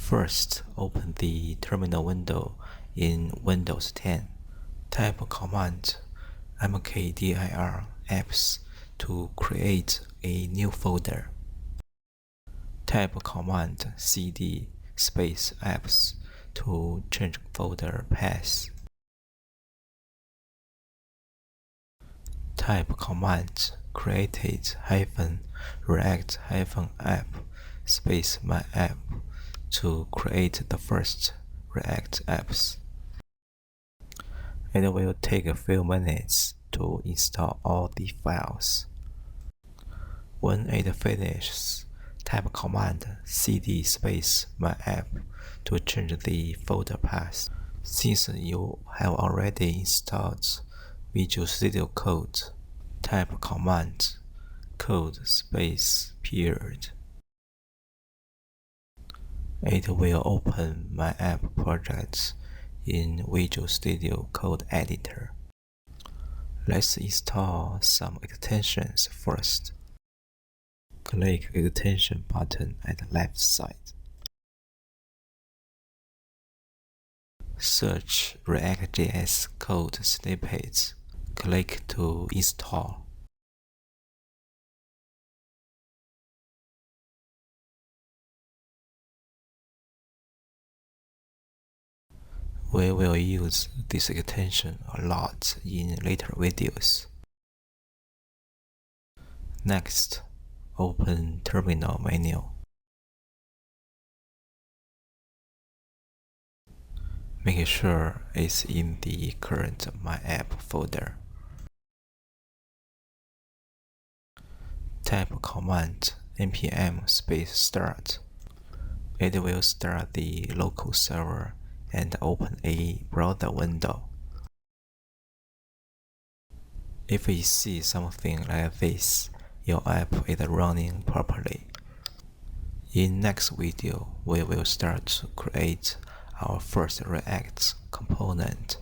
First, open the terminal window in Windows 10. Type command mkdir apps to create a new folder. Type command cd space apps to change folder path. Type command created-react-app space my app to create the first React apps. It will take a few minutes to install all the files. When it finishes, type command cd space my app to change the folder path. Since you have already installed Visual Studio Code, type command code space period. It will open my app project in Visual Studio Code Editor. Let's install some extensions first. Click Extension button at the left side. Search React.js code snippets. Click to install. We will use this extension a lot in later videos. Next, open Terminal menu. Make sure it's in the current My App folder. Type command npm space start. It will start the local server and open a browser window. If you see something like this, your app is running properly. In next video, we will start to create our first React component.